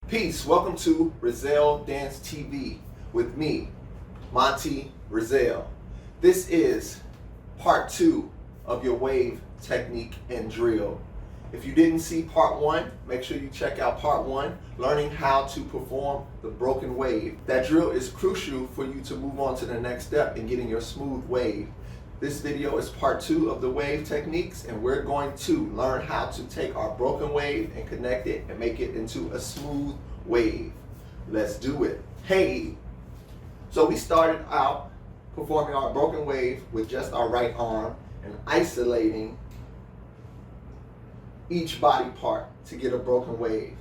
Peace, welcome to Rezell Dance TV with me, Monty Rezell. This is part 2 of your wave technique and drill. If you didn't see part 1, make sure you check out part 1, learning how to perform the broken wave. That drill is crucial for you to move on to the next step in getting your smooth wave. This video is part 2 of the wave techniques, and we're going to learn how to take our broken wave and connect it and make it into a smooth wave. Let's do it. Hey! So we started out performing our broken wave with just our right arm and isolating each body part to get a broken wave.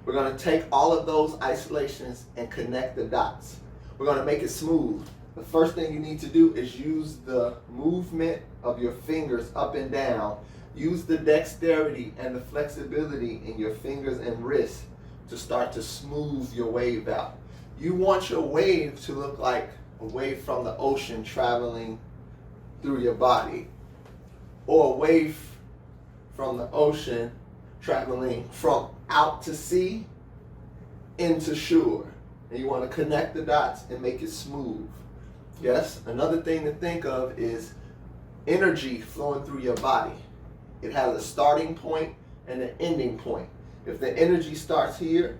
We're going to take all of those isolations and connect the dots. We're going to make it smooth. The first thing you need to do is use the movement of your fingers up and down. Use the dexterity and the flexibility in your fingers and wrists to start to smooth your wave out. You want your wave to look like a wave from the ocean traveling through your body, or a wave from the ocean traveling from out to sea into shore. And you want to connect the dots and make it smooth. Yes, another thing to think of is energy flowing through your body. It has a starting point and an ending point. If the energy starts here,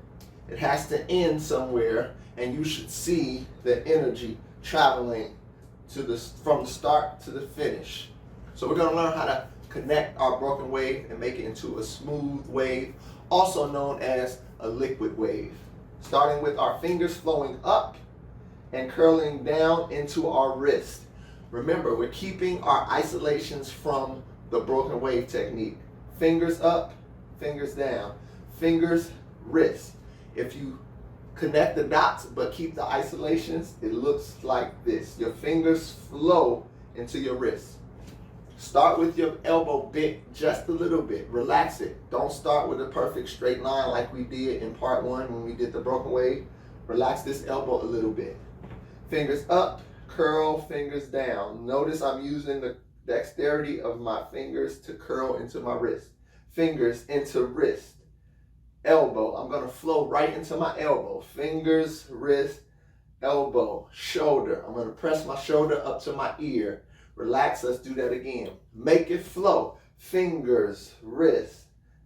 it has to end somewhere, and you should see the energy traveling from the start to the finish. So we're going to learn how to connect our broken wave and make it into a smooth wave, also known as a liquid wave. Starting with our fingers flowing up and curling down into our wrist. Remember, we're keeping our isolations from the broken wave technique. Fingers up, fingers down, fingers, wrist. If you connect the dots but keep the isolations, it looks like this. Your fingers flow into your wrist. Start with your elbow bent just a little bit. Relax it. Don't start with a perfect straight line like we did in part 1 when we did the broken wave. Relax this elbow a little bit. Fingers up, curl, fingers down. Notice I'm using the dexterity of my fingers to curl into my wrist. Fingers into wrist. Elbow. I'm going to flow right into my elbow. Fingers, wrist, elbow, shoulder. I'm going to press my shoulder up to my ear. Relax. Let's do that again. Make it flow. Fingers, wrist,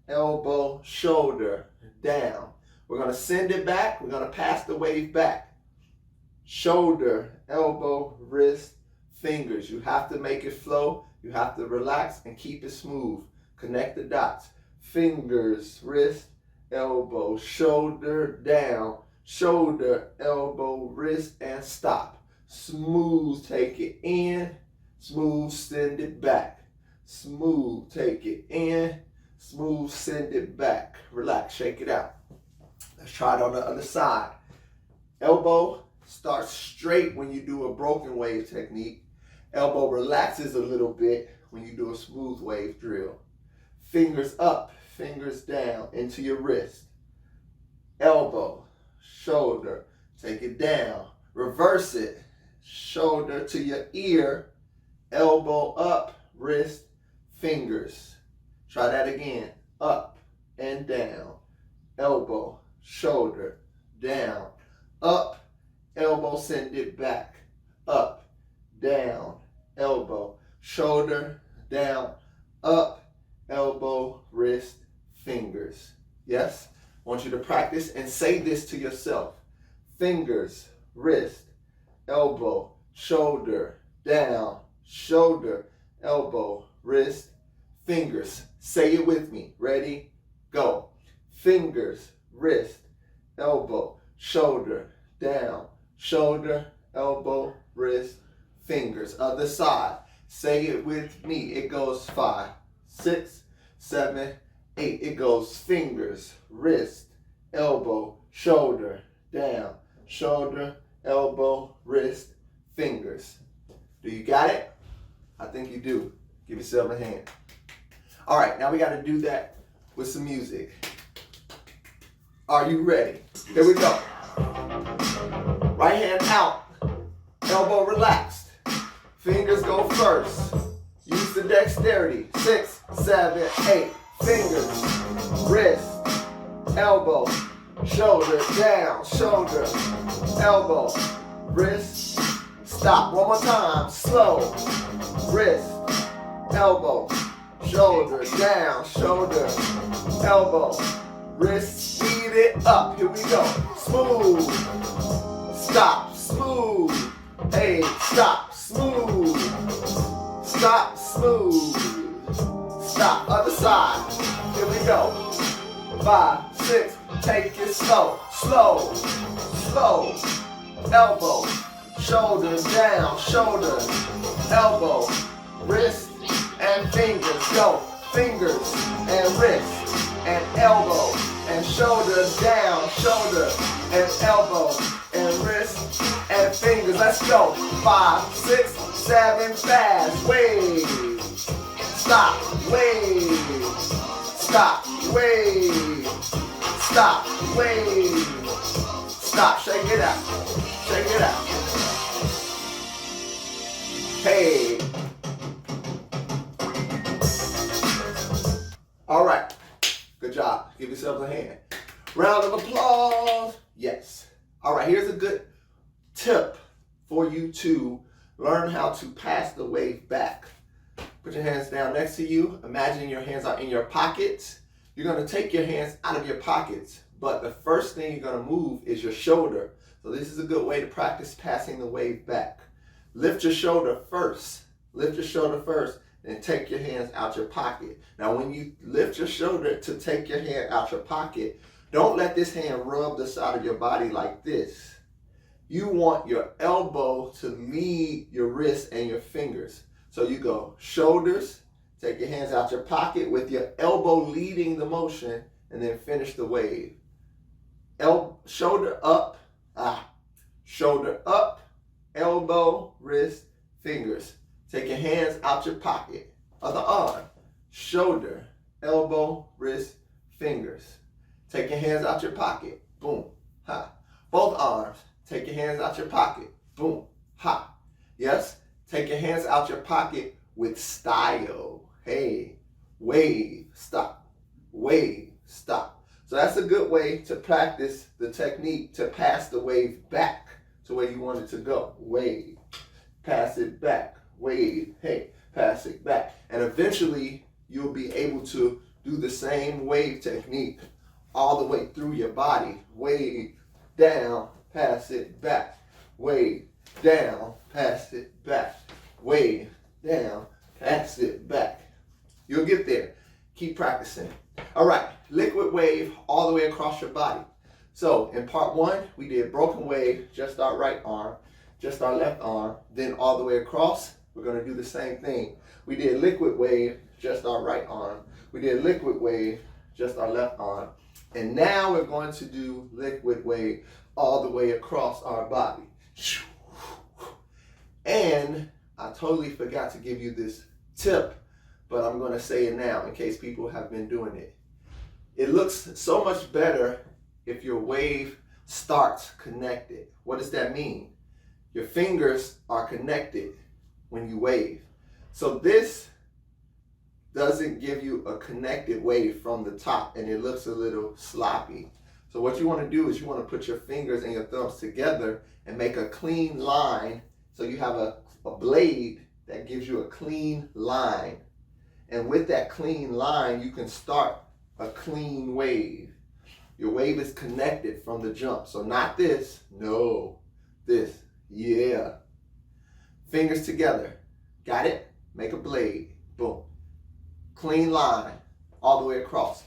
elbow, shoulder, down. We're going to send it back. We're going to pass the wave back. Shoulder, elbow, wrist, fingers. You have to make it flow. You have to relax and keep it smooth. Connect the dots. Fingers, wrist, elbow, shoulder, down. Shoulder, elbow, wrist, and stop. Smooth, take it in. Smooth, send it back. Smooth, take it in. Smooth, send it back. Relax, shake it out. Let's try it on the other side. Elbow starts straight when you do a broken wave technique. Elbow relaxes a little bit when you do a smooth wave drill. Fingers up, fingers down into your wrist. Elbow, shoulder, take it down. Reverse it. Shoulder to your ear. Elbow up, wrist, fingers. Try that again. Up and down. Elbow, shoulder, down. Up, elbow, send it back. Up, down, elbow, shoulder, down, up, elbow, wrist, fingers. Yes? I want you to practice and say this to yourself. Fingers, wrist, elbow, shoulder, down, shoulder, elbow, wrist, fingers. Say it with me. Ready? Go. Fingers, wrist, elbow, shoulder, down, shoulder, elbow, wrist, fingers. Other side. Say it with me. It goes 5, 6, 7, 8. It goes fingers, wrist, elbow, shoulder, down, shoulder, elbow, wrist, fingers. Do you got it? I think you do. Give yourself a hand. All right, now we got to do that with some music. Are you ready? Here we go. Right hand out, elbow relaxed. Fingers go first. Use the dexterity. 6, 7, 8. Fingers, wrist, elbow, shoulder, down, shoulder, elbow, wrist, stop. One more time, slow, wrist, elbow, shoulder, down, shoulder, elbow, wrist, speed it up. Here we go. Smooth, stop, smooth, hey, stop, smooth, stop, smooth, stop, other side. Here we go. 5, 6, take it slow, slow, slow, elbow, shoulder, down, shoulder, elbow, wrist, and fingers. Go, fingers, and wrist, and elbow, and shoulder, down, shoulder, and elbow, and wrist, and fingers. Let's go. 5, 6, 7, fast. Wave, stop, wave, stop, wave, stop, wave, stop. Shake it out, shake it out. Hey. All right. Good job. Give yourselves a hand. Round of applause. Yes. All right. Here's a good tip for you to learn how to pass the wave back. Put your hands down next to you. Imagine your hands are in your pockets. You're going to take your hands out of your pockets, but the first thing you're going to move is your shoulder. So this is a good way to practice passing the wave back. Lift your shoulder first. Lift your shoulder first, and take your hands out your pocket. Now when you lift your shoulder to take your hand out your pocket, don't let this hand rub the side of your body like this. You want your elbow to lead your wrist and your fingers. So you go shoulders, take your hands out your pocket with your elbow leading the motion, and then finish the wave. Shoulder up, shoulder up, elbow, wrist, fingers. Take your hands out your pocket. Other arm, shoulder, elbow, wrist, fingers. Take your hands out your pocket. Boom, ha. Both arms, take your hands out your pocket. Boom, ha. Yes, take your hands out your pocket with style. Hey, wave, stop, wave, stop. So that's a good way to practice the technique to pass the wave back to where you want it to go. Wave, pass it back, wave, hey, pass it back. And eventually you'll be able to do the same wave technique all the way through your body. Wave, down, pass it back. Wave, down, pass it back. Wave, down, pass it back. You'll get there. Keep practicing. All right, liquid wave all the way across your body. So in part 1, we did broken wave, just our right arm, just our left arm, then all the way across. We're going to do the same thing. We did liquid wave, just our right arm. We did liquid wave, just our left arm. And now we're going to do liquid wave all the way across our body. And I totally forgot to give you this tip, but I'm going to say it now in case people have been doing it. It looks so much better if your wave starts connected. What does that mean? Your fingers are connected when you wave. So this doesn't give you a connected wave from the top, and it looks a little sloppy. So what you want to do is you want to put your fingers and your thumbs together and make a clean line, so you have a blade that gives you a clean line. And with that clean line, you can start a clean wave. Your wave is connected from the jump. So not this, no, this, yeah. Fingers together, got it? Make a blade, boom. Clean line, all the way across.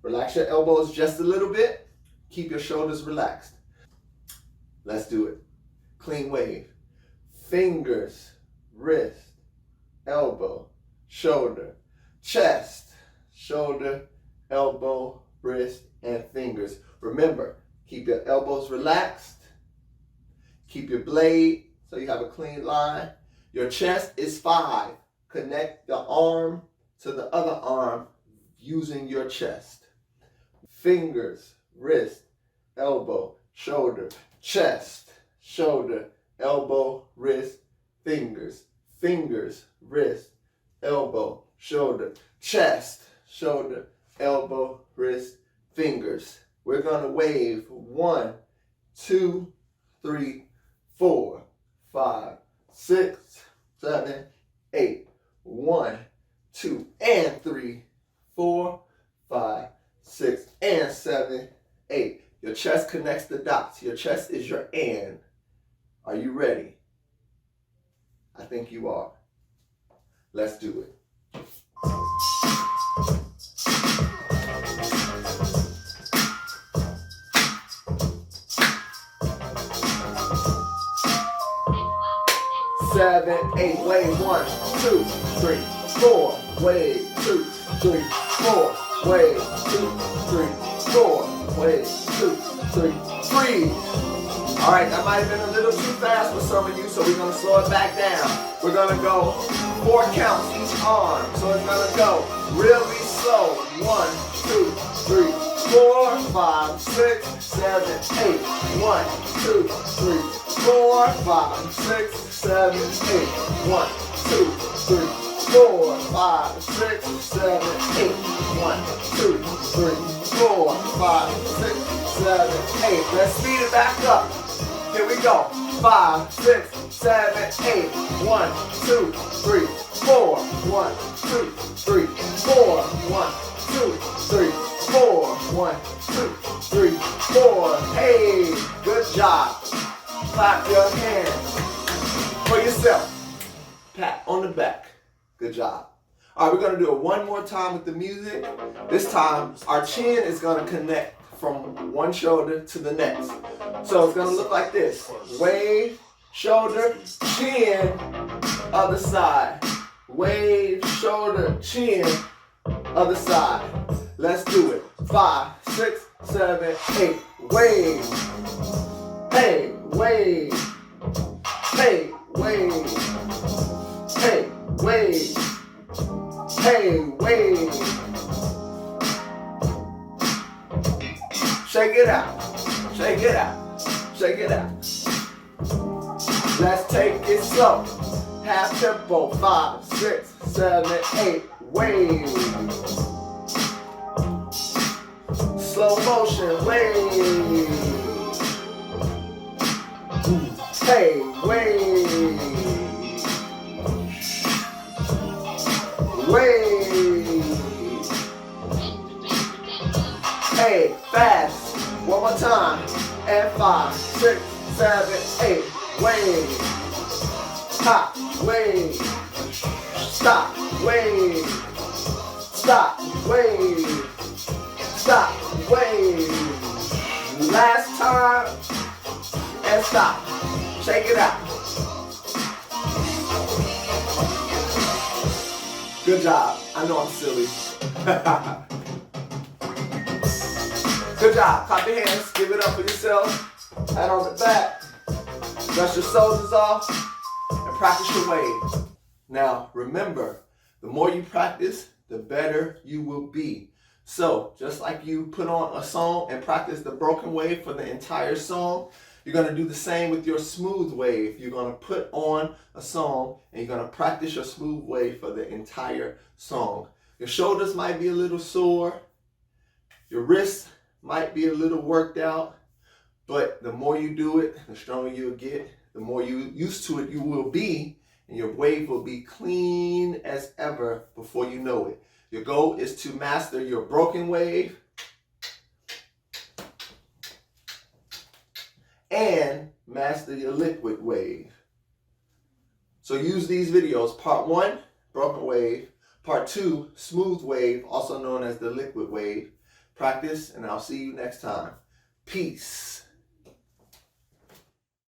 Relax your elbows just a little bit. Keep your shoulders relaxed. Let's do it. Clean wave. Fingers, wrist, elbow, shoulder, chest, shoulder, elbow, wrist, and fingers. Remember, keep your elbows relaxed. Keep your blade so you have a clean line. Your chest is 5. Connect the arm to the other arm using your chest. Fingers, wrist, elbow, shoulder, chest, shoulder, elbow, wrist, fingers, fingers, wrist, elbow, shoulder, chest, shoulder, elbow, wrist, fingers. we're going to wave 1, 2, 3, 4, 5, 6, 7, 8. 1, 2, and 3, 4, 5, 6, and 7, 8. Your chest connects the dots. Your chest is your and. Are you ready? I think you are. Let's do it. 7, 8, wave 1, 2, 3, 4, wave 2, 3, 4, wave 2, 3, 4, wave 2, 3, freeze. All right, that might have been a little too fast for some of you, so we're gonna slow it back down. We're gonna go 4 counts each arm, so it's gonna go really slow. 1, 2, 3, 4, 5, 6, 7, 8. 1, 2, 3, 4, 5, 6, 7, 8. 1, 2, 3, 4, 5, 6, 7, 8. 1, 2, 3, 4, 5, 6, 7, 8. Let's speed it back up. Here we go. 5, 6, 7, 8. 1, 2, 3, 4. 1, 2, 3, 4. 1, 2, 3, 4. 1, 2, 3, 4. Hey, good job. Clap your hands for yourself. Pat on the back. Good job. All right, we're going to do it one more time with the music. This time, our chin is going to connect from one shoulder to the next. So it's going to look like this. Wave, shoulder, chin, other side. Wave, shoulder, chin, other side. Let's do it. 5, 6, 7, 8. Wave. Hey, wave. Hey, wave. Hey, wave. Hey, wave. Shake it out. Shake it out. Shake it out. Let's take it slow. Half tempo. 5, 6, 7, 8. Wave. Slow motion. Wave. Hey, wave. Wave. Hey, fast. One more time. And 5, 6, 7, 8. Wave. Hop. Wave. Stop. Wave. Stop. Wave. Stop. Wave. Last time. And stop. Shake it out. Good job. I know I'm silly. Good job. Clap your hands. Give it up for yourself. Pat on the back. Dust your shoulders off. And practice your wave. Now, remember, the more you practice, the better you will be. So, just like you put on a song and practice the broken wave for the entire song, you're going to do the same with your smooth wave. You're going to put on a song and you're going to practice your smooth wave for the entire song. Your shoulders might be a little sore. Your wrists might be a little worked out. But the more you do it, the stronger you'll get. The more you used to it you will be. And your wave will be clean as ever before you know it. Your goal is to master your broken wave and master your liquid wave. So use these videos. Part 1, broken wave. Part 2, smooth wave, also known as the liquid wave. Practice, and I'll see you next time. Peace.